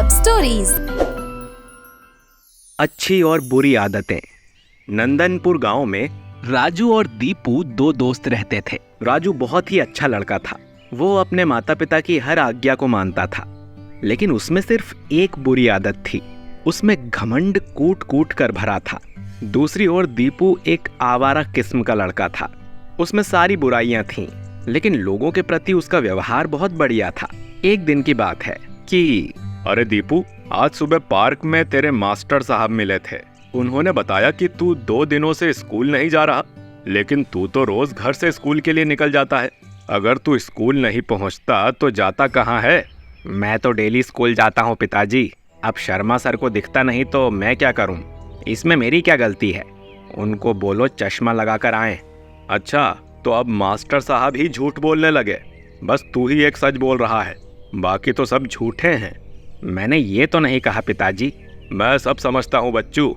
सब स्टोरीज। अच्छी और बुरी आदतें। नंदनपुर गांव में राजू और दीपू दो दोस्त रहते थे। राजू बहुत ही अच्छा लड़का था। वो अपने माता पिता की हर आज्ञा को मानता था, लेकिन उसमें सिर्फ एक बुरी आदत थी। उसमें घमंड कूट कूट कर भरा था। दूसरी ओर दीपू एक आवारा किस्म का लड़का था। उसमें सारी बुराइयां थीं, लेकिन लोगों के प्रति उसका व्यवहार बहुत बढ़िया था। एक दिन की बात है कि अरे दीपू, आज सुबह पार्क में तेरे मास्टर साहब मिले थे। उन्होंने बताया कि तू 2 दिनों से स्कूल नहीं जा रहा, लेकिन तू तो रोज घर से स्कूल के लिए निकल जाता है। अगर तू स्कूल नहीं पहुंचता तो जाता कहाँ है? मैं तो डेली स्कूल जाता हूँ पिताजी। अब शर्मा सर को दिखता नहीं तो मैं क्या करूँ? इसमें मेरी क्या गलती है? उनको बोलो चश्मा लगाकर आएं। अच्छा, तो अब मास्टर साहब ही झूठ बोलने लगे। बस तू ही एक सच बोल रहा है, बाकी तो सब झूठे हैं। मैंने ये तो नहीं कहा पिताजी। मैं सब समझता हूँ बच्चू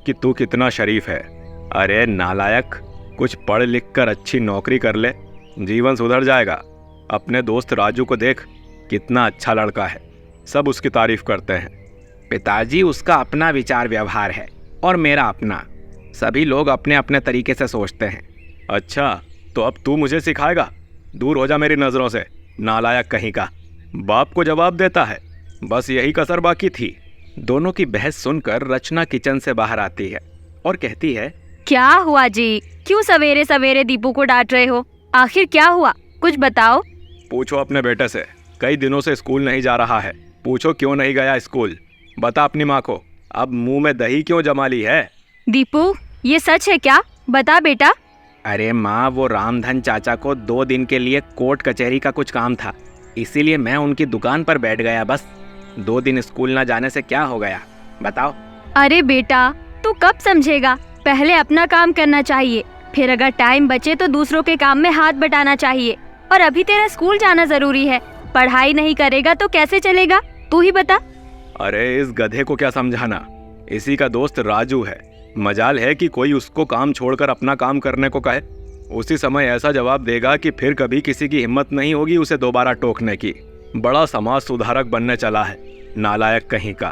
कि तू कितना शरीफ है। अरे नालायक, कुछ पढ़ लिख कर अच्छी नौकरी कर ले, जीवन सुधर जाएगा। अपने दोस्त राजू को देख, कितना अच्छा लड़का है, सब उसकी तारीफ करते हैं। पिताजी, उसका अपना विचार व्यवहार है और मेरा अपना। सभी लोग अपने अपने तरीके से सोचते हैं। अच्छा, तो अब तू मुझे सिखाएगा? दूर हो जा मेरी नज़रों से, नालायक कहीं का। बाप को जवाब देता है, बस यही कसर बाकी थी। दोनों की बहस सुनकर रचना किचन से बाहर आती है और कहती है, क्या हुआ जी? क्यों सवेरे सवेरे दीपू को डांट रहे हो? आखिर क्या हुआ, कुछ बताओ। पूछो अपने बेटे से, कई दिनों से स्कूल नहीं जा रहा है। पूछो क्यों नहीं गया स्कूल। बता अपनी माँ को, अब मुंह में दही क्यों जमा ली है? दीपू, ये सच है क्या? बता बेटा। अरे माँ, वो रामधन चाचा को 2 दिन के लिए कोर्ट कचहरी का कुछ काम था, इसीलिए मैं उनकी दुकान पर बैठ गया। बस 2 दिन स्कूल ना जाने से क्या हो गया, बताओ। अरे बेटा, तू कब समझेगा? पहले अपना काम करना चाहिए, फिर अगर टाइम बचे तो दूसरों के काम में हाथ बटाना चाहिए। और अभी तेरा स्कूल जाना जरूरी है। पढ़ाई नहीं करेगा तो कैसे चलेगा, तू ही बता। अरे इस गधे को क्या समझाना, इसी का दोस्त राजू है। मजाल है कि कोई उसको काम छोड़कर अपना काम करने को कहे। उसी समय ऐसा जवाब देगा कि फिर कभी किसी की हिम्मत नहीं होगी उसे दोबारा टोकने की। बड़ा समाज सुधारक बनने चला है, नालायक कहीं का।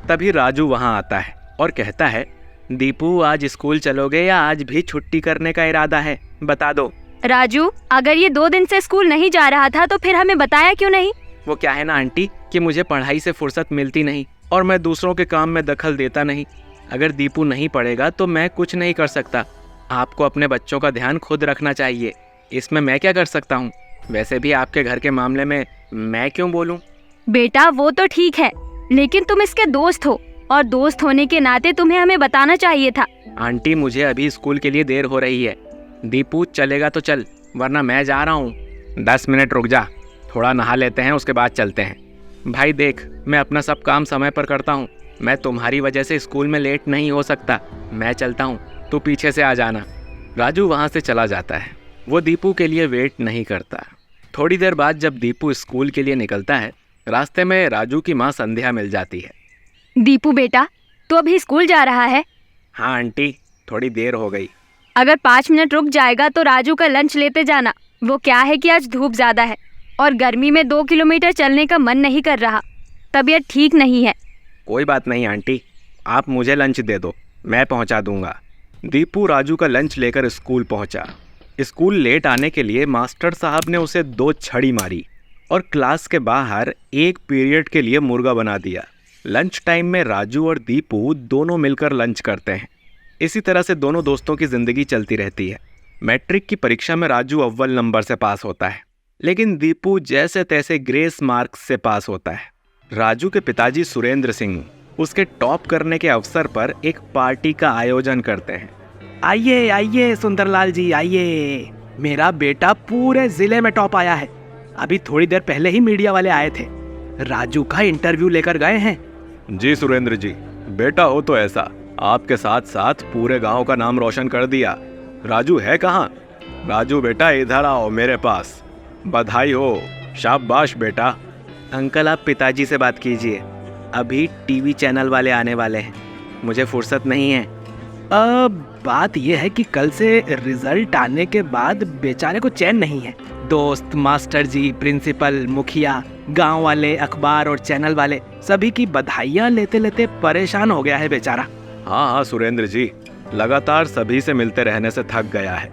तभी राजू वहां आता है और कहता है, दीपू, आज स्कूल चलोगे या आज भी छुट्टी करने का इरादा है, बता दो। राजू, अगर ये 2 दिन से स्कूल नहीं जा रहा था तो फिर हमें बताया क्यों नहीं? वो क्या है ना आंटी कि मुझे पढ़ाई से फुर्सत मिलती नहीं और मैं दूसरों के काम में दखल देता नहीं। अगर दीपू नहीं पढ़ेगा तो मैं कुछ नहीं कर सकता। आपको अपने बच्चों का ध्यान खुद रखना चाहिए, इसमें मैं क्या कर सकता हूँ? वैसे भी आपके घर के मामले में मैं क्यों बोलूँ? बेटा, वो तो ठीक है, लेकिन तुम इसके दोस्त हो और दोस्त होने के नाते तुम्हें हमें बताना चाहिए था। आंटी, मुझे अभी स्कूल के लिए देर हो रही है। दीपू चलेगा तो चल, वरना मैं जा रहा हूँ। 10 मिनट रुक जा, थोड़ा नहा लेते हैं, उसके बाद चलते हैं। भाई देख, मैं अपना सब काम समय पर करता हूँ। मैं तुम्हारी वजह से स्कूल में लेट नहीं हो सकता। मैं चलता हूँ, तू पीछे से आ जाना। राजू वहाँ से चला जाता है। वो दीपू के लिए वेट नहीं करता। थोड़ी देर बाद जब दीपू स्कूल के लिए निकलता है, रास्ते में राजू की माँ संध्या मिल जाती है। दीपू बेटा, तू अभी स्कूल जा रहा है? हाँ आंटी, थोड़ी देर हो गई। अगर 5 मिनट रुक जाएगा तो राजू का लंच लेते जाना। वो क्या है कि आज धूप ज्यादा है और गर्मी में 2 किलोमीटर चलने का मन नहीं कर रहा। तबीयत ठीक नहीं है। कोई बात नहीं आंटी, आप मुझे लंच दे दो, मैं पहुंचा दूंगा। दीपू राजू का लंच लेकर स्कूल पहुंचा। स्कूल लेट आने के लिए मास्टर साहब ने उसे 2 छड़ी मारी और क्लास के बाहर 1 पीरियड के लिए मुर्गा बना दिया। लंच टाइम में राजू और दीपू दोनों मिलकर लंच करते हैं। इसी तरह से दोनों दोस्तों की जिंदगी चलती रहती है। मैट्रिक की परीक्षा में राजू अव्वल नंबर से पास होता है, लेकिन दीपू जैसे तैसे ग्रेस मार्क्स से पास होता है। राजू के पिताजी सुरेंद्र सिंह उसके टॉप करने के अवसर पर एक पार्टी का आयोजन करते हैं। आइए आइए सुंदरलाल जी, आइए, मेरा बेटा पूरे जिले में टॉप आया है। अभी थोड़ी देर पहले ही मीडिया वाले आए थे, राजू का इंटरव्यू लेकर गए हैं। जी सुरेंद्र जी, बेटा हो तो ऐसा, आपके साथ साथ पूरे गांव का नाम रोशन कर दिया। राजू है कहाँ? राजू बेटा इधर आओ मेरे पास। बधाई हो, शाबाश बेटा। अंकल, आप पिताजी से बात कीजिए, अभी टीवी चैनल वाले आने वाले हैं, मुझे फुर्सत नहीं है। बात यह है कि कल से रिजल्ट आने के बाद बेचारे को चैन नहीं है। दोस्त, मास्टर जी, प्रिंसिपल, मुखिया, गांव वाले, अखबार और चैनल वाले सभी की बधाइयां लेते लेते परेशान हो गया है बेचारा। हाँ सुरेंद्र जी, लगातार सभी से मिलते रहने से थक गया है।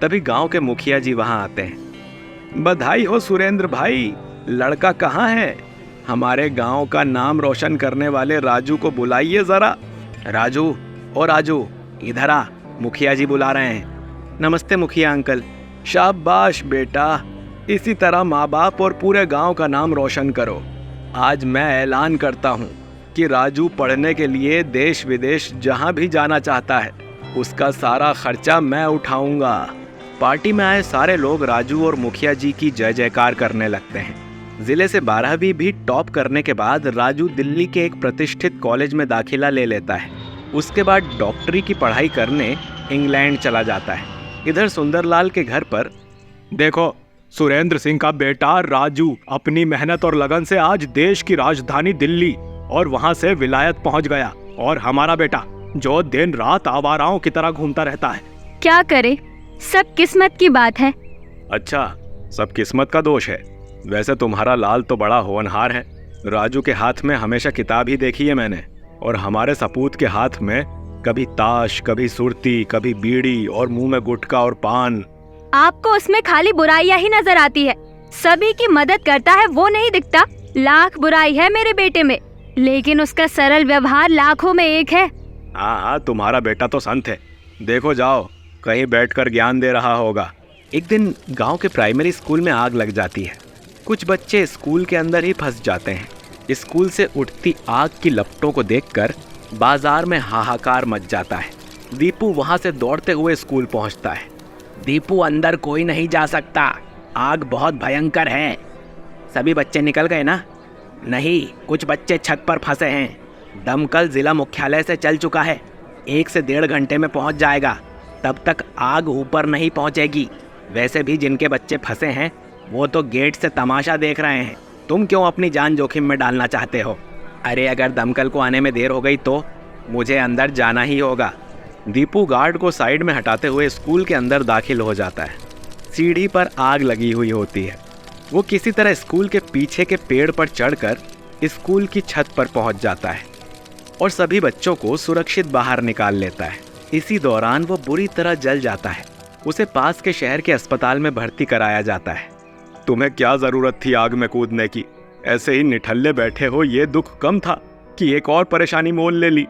तभी गांव के मुखिया जी वहां आते हैं। बधाई हो सुरेंद्र भाई, लड़का कहाँ है? हमारे गांव का नाम रोशन करने वाले राजू को बुलाइए जरा। राजू, ओ राजू, इधर आ, मुखिया जी बुला रहे हैं। नमस्ते मुखिया अंकल। शाबाश बेटा, इसी तरह माँ बाप और पूरे गांव का नाम रोशन करो। आज मैं ऐलान करता हूँ कि राजू पढ़ने के लिए देश विदेश जहाँ भी जाना चाहता है, उसका सारा खर्चा मैं उठाऊंगा। पार्टी में आए सारे लोग राजू और मुखिया जी की जय जयकार करने लगते हैं। जिले से 12वीं भी टॉप करने के बाद राजू दिल्ली के एक प्रतिष्ठित कॉलेज में दाखिला ले लेता है। उसके बाद डॉक्टरी की पढ़ाई करने इंग्लैंड चला जाता है। इधर सुंदरलाल के घर पर देखो, सुरेंद्र सिंह का बेटा राजू अपनी मेहनत और लगन से आज देश की राजधानी दिल्ली और वहां से विलायत पहुंच गया, और हमारा बेटा जो दिन रात आवाराओं की तरह घूमता रहता है। क्या करे, सब किस्मत की बात है। अच्छा, सब किस्मत का दोष है। वैसे तुम्हारा लाल तो बड़ा होनहार है। राजू के हाथ में हमेशा किताब ही देखी है मैंने, और हमारे सपूत के हाथ में कभी ताश, कभी सुरती, कभी बीड़ी और मुंह में गुटखा और पान। आपको उसमें खाली बुराइयां ही नजर आती है। सभी की मदद करता है वो नहीं दिखता। लाख बुराई है मेरे बेटे में, लेकिन उसका सरल व्यवहार लाखों में एक है। हाँ, तुम्हारा बेटा तो संत है। देखो जाओ, कहीं बैठकर ज्ञान दे रहा होगा। एक दिन गांव के प्राइमरी स्कूल में आग लग जाती है। कुछ बच्चे स्कूल के अंदर ही फंस जाते हैं। स्कूल से उठती आग की लपटों को देखकर बाजार में हाहाकार मच जाता है। दीपू वहां से दौड़ते हुए स्कूल पहुंचता है। दीपू, अंदर कोई नहीं जा सकता, आग बहुत भयंकर है। सभी बच्चे निकल गए ना? नहीं, कुछ बच्चे छत पर फंसे हैं। दमकल जिला मुख्यालय से चल चुका है, 1 से 1.5 घंटे में पहुंच जाएगा। तब तक आग ऊपर नहीं पहुंचेगी। वैसे भी जिनके बच्चे फंसे हैं वो तो गेट से तमाशा देख रहे हैं। तुम क्यों अपनी जान जोखिम में डालना चाहते हो? अरे अगर दमकल को आने में देर हो गई तो मुझे अंदर जाना ही होगा। दीपू गार्ड को साइड में हटाते हुए स्कूल के अंदर दाखिल हो जाता है। सीढ़ी पर आग लगी हुई होती है। वो किसी तरह स्कूल के पीछे के पेड़ पर चढ़कर स्कूल की छत पर पहुंच जाता है और सभी बच्चों को सुरक्षित बाहर निकाल लेता है। इसी दौरान वो बुरी तरह जल जाता है। उसे पास के शहर के अस्पताल में भर्ती कराया जाता है। तुम्हें क्या जरूरत थी आग में कूदने की? ऐसे ही निठल्ले बैठे हो, ये दुख कम था कि एक और परेशानी मोल ले ली।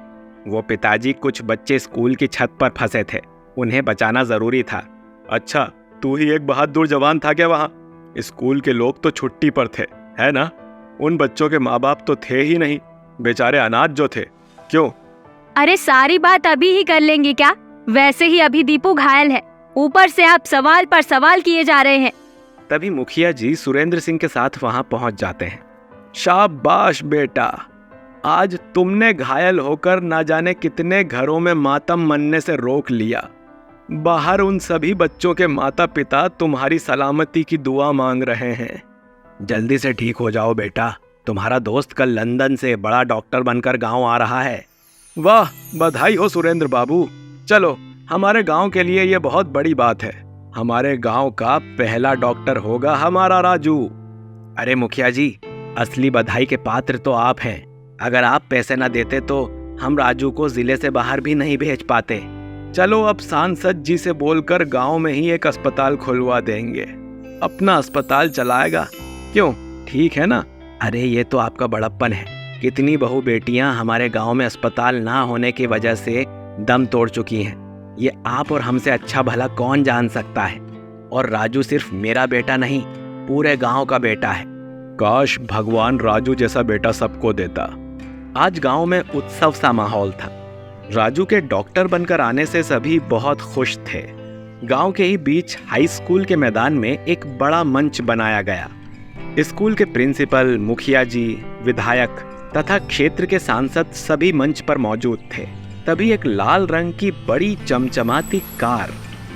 वो पिताजी, कुछ बच्चे स्कूल की छत पर फंसे थे, उन्हें बचाना जरूरी था। अच्छा, तू ही एक बहादुर जवान था क्या वहाँ? स्कूल के लोग तो छुट्टी पर थे, है ना? उन बच्चों के माँ बाप तो थे ही नहीं, बेचारे अनाथ जो थे। क्यों? अरे सारी बात अभी ही कर लेंगे क्या? वैसे ही अभी दीपू घायल है, ऊपर से आप सवाल पर सवाल किए जा रहे हैं। तभी मुखिया जी सुरेंद्र सिंह के साथ वहां पहुंच जाते हैं। शाबाश बेटा, आज तुमने घायल होकर ना जाने कितने घरों में मातम मनने से रोक लिया। बाहर उन सभी बच्चों के माता पिता तुम्हारी सलामती की दुआ मांग रहे हैं। जल्दी से ठीक हो जाओ बेटा, तुम्हारा दोस्त कल लंदन से बड़ा डॉक्टर बनकर गांव आ रहा है। वाह, बधाई हो सुरेंद्र बाबू। चलो, हमारे गांव के लिए ये बहुत बड़ी बात है। हमारे गांव का पहला डॉक्टर होगा हमारा राजू। अरे मुखिया जी, असली बधाई के पात्र तो आप हैं। अगर आप पैसे न देते तो हम राजू को जिले से बाहर भी नहीं भेज पाते। चलो, अब सांसद जी से बोलकर गांव में ही एक अस्पताल खुलवा देंगे। अपना अस्पताल चलाएगा। क्यों, ठीक है ना? अरे ये तो आपका बड़प्पन है। कितनी बहू बेटियां हमारे गांव में अस्पताल ना होने की वजह से दम तोड़ चुकी हैं। ये आप और हमसे अच्छा भला कौन जान सकता है। और राजू सिर्फ मेरा बेटा नहीं, पूरे गांव का बेटा है। काश भगवान राजू जैसा बेटा सबको देता। आज गांव में उत्सव सा माहौल था। राजू के डॉक्टर बनकर आने से सभी बहुत खुश थे। गांव के ही बीच हाई स्कूल के मैदान में एक बड़ा मंच बनाया गया। स्कूल के प्रिंसिपल, मुखिया जी, विधायक तथा क्षेत्र के सांसद सभी मंच पर मौजूद थे। तभी एक लाल रंग की बड़ी चमचमाती कार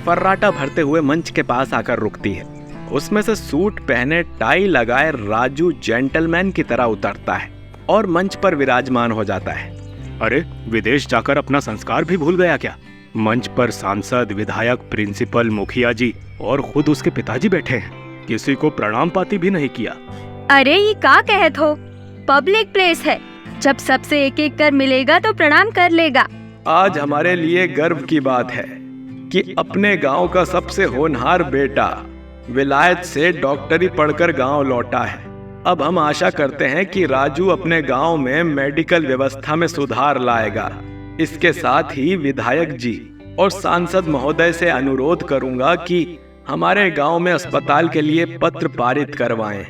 फर्राटा भरते हुए मंच के पास आकर रुकती है। उसमें से सूट पहने, टाई लगाए राजू जेंटलमैन की तरह उतरता है और मंच पर विराजमान हो जाता है। अरे, विदेश जाकर अपना संस्कार भी भूल गया क्या? मंच पर सांसद, विधायक, प्रिंसिपल, मुखिया जी और खुद उसके पिताजी बैठे हैं। किसी को प्रणाम पाती भी नहीं किया। अरे ये का कहत हो, पब्लिक प्लेस है, जब सबसे एक एक कर मिलेगा तो प्रणाम कर लेगा। आज हमारे लिए गर्व की बात है कि अपने गांव का सबसे होनहार बेटा विलायत से डॉक्टरी पढ़कर गांव लौटा है। अब हम आशा करते हैं कि राजू अपने गांव में मेडिकल व्यवस्था में सुधार लाएगा। इसके साथ ही विधायक जी और सांसद महोदय से अनुरोध करूंगा कि हमारे गांव में अस्पताल के लिए पत्र पारित करवाएं।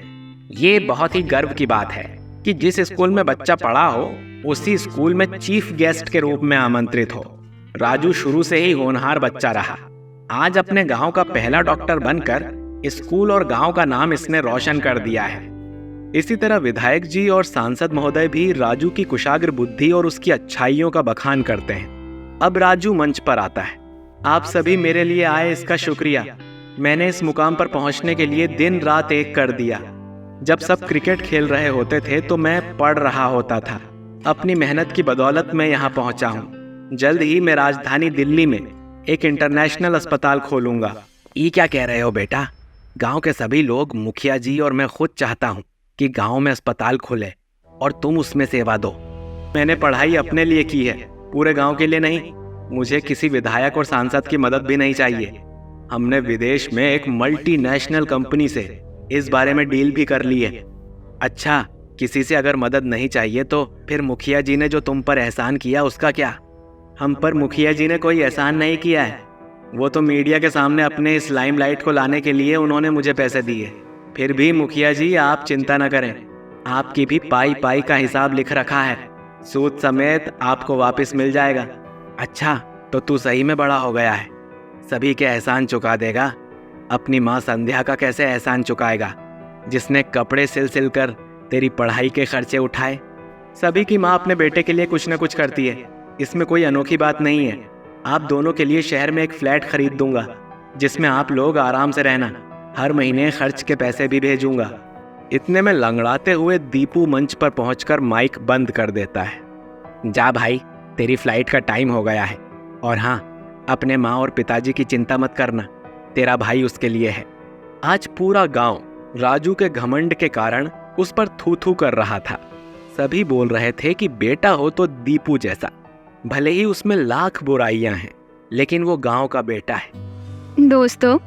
ये बहुत ही गर्व की बात है कि जिस स्कूल में बच्चा पढ़ा हो उसी स्कूल में चीफ गेस्ट के रूप में आमंत्रित हो। राजू शुरू से ही होनहार बच्चा रहा। आज अपने गांव का पहला डॉक्टर बनकर स्कूल और गांव का नाम इसने रोशन कर दिया है। इसी तरह विधायक जी और सांसद महोदय भी राजू की कुशाग्र बुद्धि और उसकी अच्छाइयों का बखान करते हैं। अब राजू मंच पर आता है। आप सभी मेरे लिए आए, इसका शुक्रिया। मैंने इस मुकाम पर पहुंचने के लिए दिन रात एक कर दिया। जब सब क्रिकेट खेल रहे होते थे तो मैं पढ़ रहा होता था। अपनी मेहनत की बदौलत मैं यहाँ पहुंचा हूँ। जल्द ही मैं राजधानी दिल्ली में एक इंटरनेशनल अस्पताल खोलूंगा। ये क्या कह रहे हो बेटा? गांव के सभी लोग, मुखिया जी और मैं खुद चाहता हूँ कि गांव में अस्पताल खुले और तुम उसमें सेवा दो। मैंने पढ़ाई अपने लिए की है, पूरे गांव के लिए नहीं। मुझे किसी विधायक और सांसद की मदद भी नहीं चाहिए। हमने विदेश में एक मल्टीनेशनल कंपनी से इस बारे में डील भी कर ली है। अच्छा, किसी से अगर मदद नहीं चाहिए तो फिर मुखिया जी ने जो तुम पर एहसान किया उसका क्या? हम पर मुखिया जी ने कोई एहसान नहीं किया है। वो तो मीडिया के सामने अपने इस लाइमलाइट को लाने के लिए उन्होंने मुझे पैसे दिए। फिर भी मुखिया जी आप चिंता न करें, आपकी भी पाई पाई का हिसाब लिख रखा है। सूद समेत आपको वापस मिल जाएगा। अच्छा, तो तू सही में बड़ा हो गया है, सभी के एहसान चुका देगा। अपनी माँ संध्या का कैसे एहसान चुकाएगा, जिसने कपड़े सिल सिल कर तेरी पढ़ाई के खर्चे उठाए? सभी की माँ अपने बेटे के लिए कुछ न कुछ करती है, इसमें कोई अनोखी बात नहीं है। आप दोनों के लिए शहर में एक फ्लैट खरीद दूंगा जिसमें आप लोग आराम से रहना। हर महीने खर्च के पैसे भी भेजूंगा। इतने में लंगड़ाते हुए दीपू मंच पर पहुंचकर माइक बंद कर देता है। जा भाई, तेरी फ्लाइट का टाइम हो गया है। और हाँ, अपने माँ और पिताजी की चिंता मत करना, तेरा भाई उसके लिए है। आज पूरा गांव राजू के घमंड के कारण उस पर थू थू कर रहा था। सभी बोल रहे थे कि बेटा हो तो दीपू जैसा, भले ही उसमें लाख बुराइयां हैं, लेकिन वो गांव का बेटा है। दोस्तों,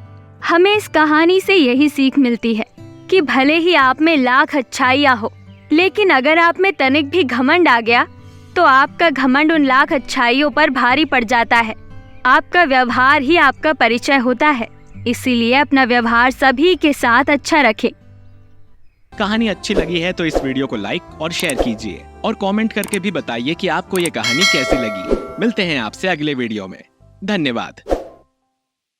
हमें इस कहानी से यही सीख मिलती है कि भले ही आप में लाख अच्छाइयाँ हो, लेकिन अगर आप में तनिक भी घमंड आ गया तो आपका घमंड उन लाख अच्छाइयों पर भारी पड़ जाता है। आपका व्यवहार ही आपका परिचय होता है, इसीलिए अपना व्यवहार सभी के साथ अच्छा रखें। कहानी अच्छी लगी है तो इस वीडियो को लाइक और शेयर कीजिए और कमेंट करके भी बताइए कि आपको ये कहानी कैसी लगी। मिलते हैं आपसे अगले वीडियो में। धन्यवाद।